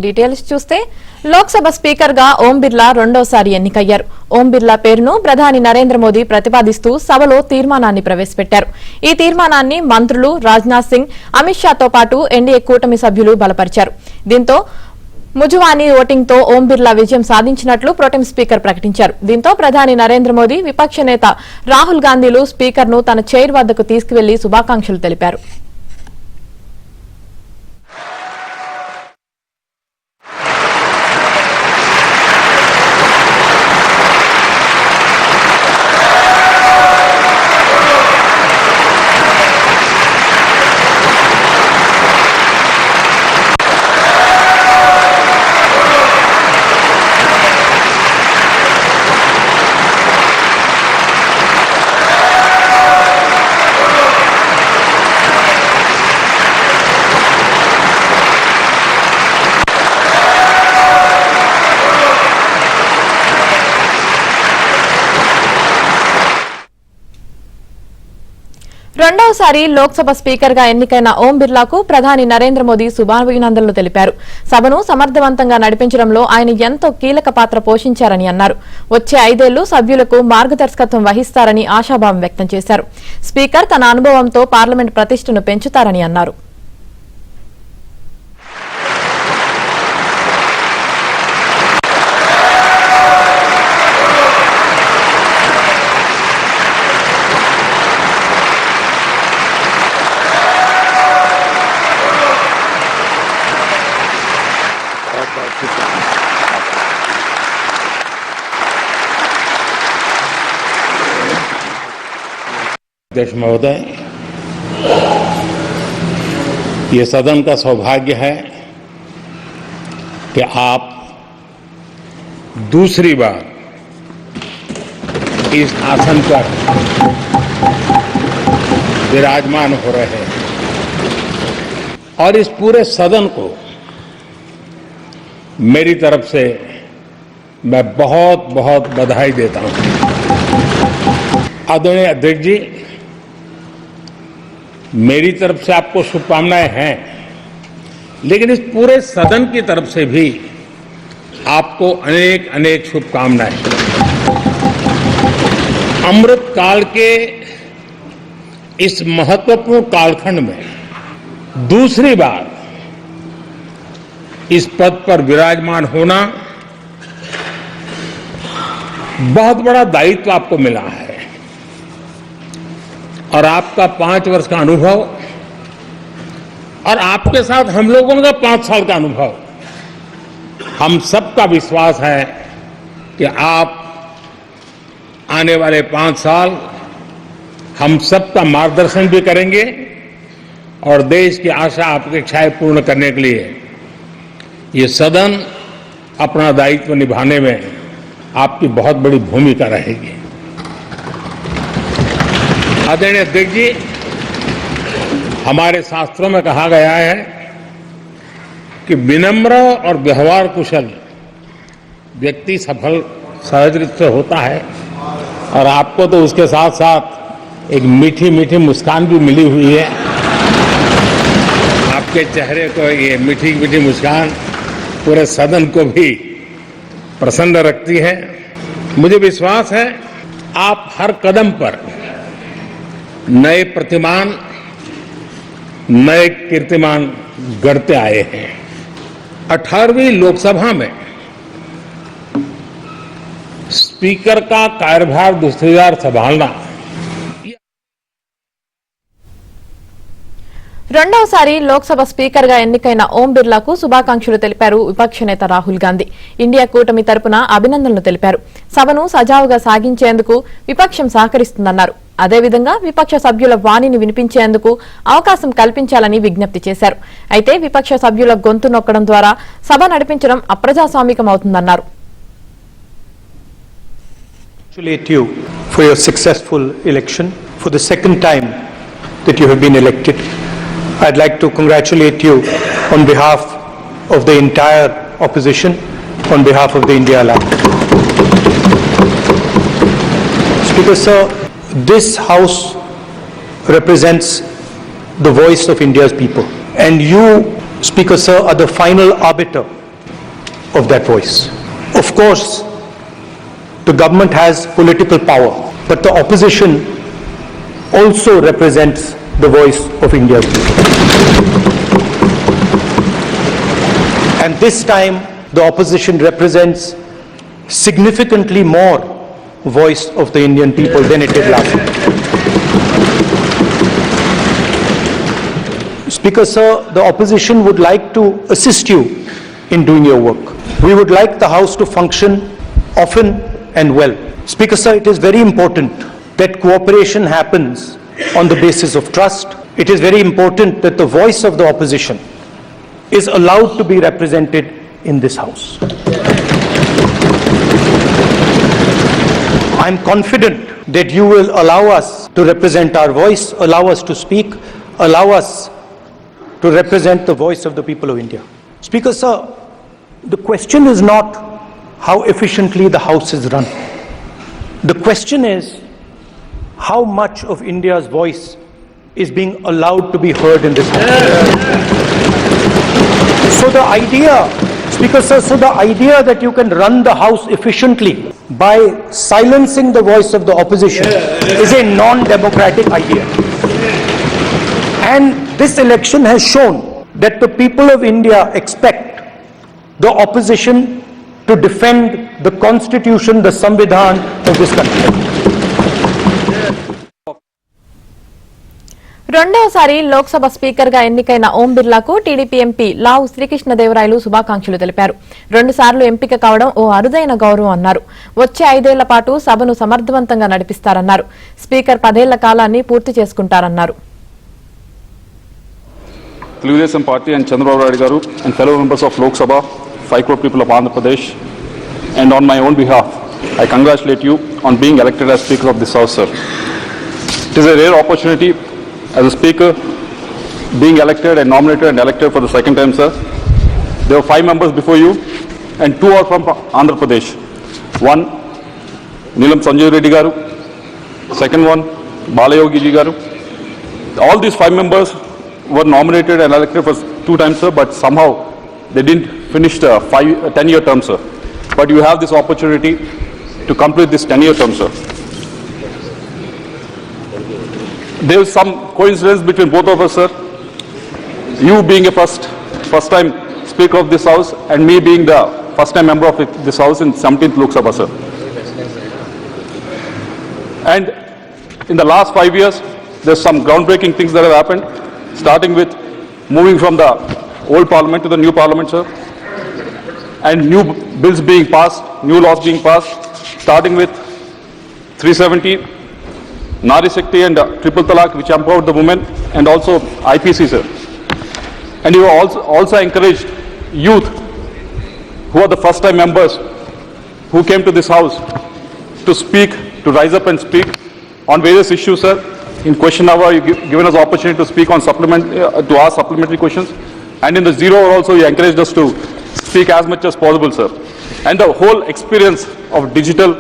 Details చూస్తే Lok Sabha speaker గా ఓం బిర్లా రెండోసారి ఎన్నికయ్యారు. ఓం బిర్లా పేరును ప్రధాని నరేంద్ర మోదీ ప్రతిపాదిస్తూ సభలో తీర్మానాన్ని ప్రవేశపెట్టారు. ఈ తీర్మానాన్ని మంత్రులు రాజ్నాథ్ సింగ్, అమిత్ షాతో పాటు ఎన్డీఏ కూటమి సభ్యులు బలపరిచారు. దీంతో ముజువానీ ఓటింగ్ తో ఓం బిర్లా విజయం సాధించినట్లు ప్రోటెం స్పీకర్ ప్రకటించారు. దీంతో ప్రధాని నరేంద్ర మోదీ, విపక్ష నేత రాహుల్ గాంధీలు స్పీకర్ ను తన చైర్ వద్దకు తీసుకువెళ్లి శుభాకాంక్షలు తెలిపారు. రెండవసారి లోక్సభ స్పీకర్ గా ఎన్నికైన ఓం బిర్లాకు ప్రధాని నరేంద్ర మోదీ శుభాభినందనలు తెలిపారు. సభను సమర్థవంతంగా నడిపించడంలో ఆయన ఎంతో కీలక పాత్ర పోషించారని అన్నారు. వచ్చే 5 ఏళ్లు సభ్యులకు మార్గదర్శకత్వం వహిస్తారని ఆశాభావం వ్యక్తం చేశారు. స్పీకర్ తన అనుభవంతో పార్లమెంట్ ప్రతిష్టను పెంచుతారని అన్నారు. अध्यक्ष महोदय, ये सदन का सौभाग्य है कि आप दूसरी बार इस आसन पर विराजमान हो रहे हैं और इस पूरे सदन को मेरी तरफ से मैं बहुत बहुत बधाई देता हूं। आदरणीय अध्यक्ष जी, मेरी तरफ से आपको शुभकामनाएं हैं, लेकिन इस पूरे सदन की तरफ से भी आपको अनेक अनेक शुभकामनाएं। अमृत काल के इस महत्वपूर्ण कालखंड में दूसरी बार इस पद पर विराजमान होना बहुत बड़ा दायित्व आपको मिला है और आपका 5 वर्ष का अनुभव और आपके साथ हम लोगों का 5 साल का अनुभव, हम सबका विश्वास है कि आप आने वाले 5 साल हम सबका मार्गदर्शन भी करेंगे और देश की आशा अपेक्षाएं पूर्ण करने के लिए ये सदन अपना दायित्व निभाने में आपकी बहुत बड़ी भूमिका रहेगी। आदरणीय अध्यक्ष जी, हमारे शास्त्रों में कहा गया है कि विनम्र और व्यवहार कुशल व्यक्ति सफल सहज रूप से होता है और आपको तो उसके साथ साथ एक मीठी मीठी मुस्कान भी मिली हुई है। आपके चेहरे को ये मीठी मीठी मुस्कान पूरे सदन को भी प्रसन्न रखती है। मुझे विश्वास है आप हर कदम पर नए प्रतिमान, नए कीर्तिमान गढ़ते आए हैं। 18वीं लोकसभा में स्पीकर का कार्यभार दूसरी बार संभालना రెండవసారి లోక్సభ స్పీకర్ గా ఎన్నికైన ఓం బిర్లాకు శుభాకాంక్షలు తెలిపారు విపక్ష నేత రాహుల్ గాంధీ. ఇండియా కూటమి తరపున అభినందనలు తెలిపారు. సభను సజావుగా సాగించేందుకు విపక్షం సహకరిస్తుందన్నారు. అదేవిధంగా విపక్ష సభ్యుల వాణిని వినిపించేందుకు అవకాశం కల్పించాలని విజ్ఞప్తి చేశారు. అయితే విపక్ష సభ్యుల గొంతు నొక్కడం ద్వారా సభ నడిపించడం అప్రజాస్వామికమవుతుందన్నారు. Congratulate you for your successful election for the second time that you have been elected. I'd like to congratulate you on behalf of the entire opposition, on behalf of the India Alliance. Speaker Sir, this House represents the voice of India's people. And you, Speaker Sir, are the final arbiter of that voice. Of course, the government has political power, but the opposition also represents the voice of India's people. And this time, the opposition represents significantly more voice of the Indian people than it did last time. Speaker, sir, the opposition would like to assist you in doing your work. We would like the House to function often and well. Speaker, sir, it is very important that cooperation happens on the basis of trust. It is very important that the voice of the opposition is allowed to be represented in this House. I am confident that you will allow us to represent our voice, allow us to speak, allow us to represent the voice of the people of India. Speaker, sir, the question is not how efficiently the House is run. The question is how much of India's voice is being allowed to be heard in this House. So the idea, Speaker, sir, so the idea that you can run the House efficiently by silencing the voice of the opposition is a non-democratic idea. And this election has shown that the people of India expect the opposition to defend the constitution, the Samvidhan of this country. రెండవసారి Lok Sabha speaker గా ఎన్నికైన ఓం బిర్లాకు TDP MP లావు శ్రీకృష్ణదేవరాయలు శుభాకాంక్షలు తెలిపారు. 2 సార్లు ఎంపిక కావడం ఓ అరుదైన గౌరవం అన్నారు. వచ్చే 5 ఏళ్ల పాటు సభను సమర్థవంతంగా నడిపిస్తారన్నారు. స్పీకర్ 10 ఏళ్ల కాలాన్ని పూర్తి చేసుకుంటారన్నారు. Telugu Desam Party and Chandrababu Naidu garu and fellow members of Lok Sabha, 5 crore people of Andhra Pradesh, and on my own behalf, I congratulate you on being elected as Speaker of this House, sir. It is a rare opportunity as a Speaker, being elected and nominated and elected for the second time, sir. There were 5 members before you, and 2 are from Andhra Pradesh. One, Neelam Sanjay Reddy garu. Second one, Balayogi ji garu. All these 5 members were nominated and elected for 2 times, sir, but somehow they didn't finish the 10-year term, sir. But you have this opportunity to complete this 10-year term, sir. There is some coincidence between both of us, sir. You being a first-time Speaker of this House and me being the first-time member of this House in 17th Lok Sabha, sir. And in the last 5 years, there's some groundbreaking things that have happened, starting with moving from the old parliament to the new parliament, sir, and new bills being passed, new laws being passed, starting with 370, Nari Shakti and Triple Talaq, which empowered the women, and also IPC, sir. And you also encouraged youth, who are the first-time members, who came to this House to speak, to rise up and speak on various issues, sir. In question hour, you given us opportunity to speak on to ask supplementary questions, and in the 0 hour also, you encouraged us to speak as much as possible, sir. And the whole experience of digital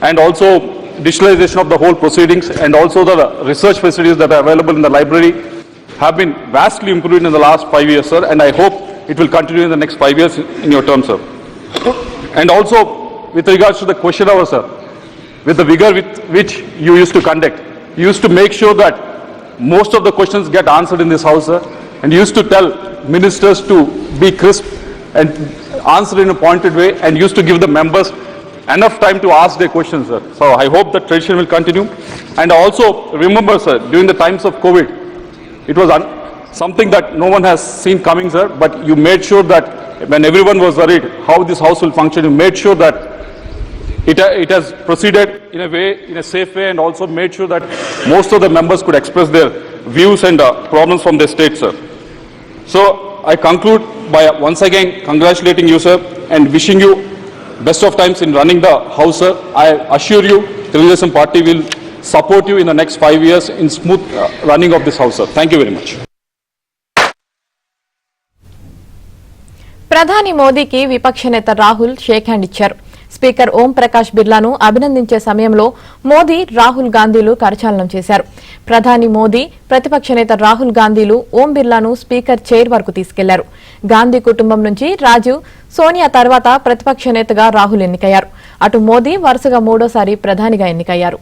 and also digitalization of the whole proceedings and also the research facilities that are available in the library have been vastly improved in the last 5 years, sir, and I hope it will continue in the next 5 years in your term, sir. And also, with regards to the question hour, sir, with the vigor with which you used to conduct, you used to make sure that most of the questions get answered in this House, sir, and you used to tell ministers to be crisp and answer in a pointed way, and used to give the members enough time to ask their questions, sir. So I hope that tradition will continue. And also remember, sir, during the times of COVID, it was something that no one has seen coming, sir, but you made sure that when everyone was worried how this House will function, you made sure that it has proceeded in a way, in a safe way, and also made sure that most of the members could express their views and problems from their state, sir. So I conclude by once again congratulating you, sir, and wishing you best of times in running the House, sir. I assure you, Telugu Desam Party will support you in the next 5 years in smooth running of this House, sir. Thank you very much. ప్రధాని మోదీకి విపక్ష నేత Rahul shake hand ఇచ్చారు. Speaker Om Prakash బిర్లాను అభినందించే సమయంలో మోదీ రాహుల్ గాంధీలు కరచాలనం చేశారు. ప్రధాని మోదీ, ప్రతిపక్ష నేత రాహుల్ గాంధీలు ఓం బిర్లాను స్పీకర్ చైర్ వరకు తీసుకెళ్లారు. గాంధీ కుటుంబం నుంచి రాజీవ్, సోనియా తర్వాత ప్రతిపక్ష నేతగా రాహుల్ ఎన్నికయ్యారు. అటు మోదీ వరుసగా 3వ సారి ప్రధానిగా ఎన్నికయ్యారు.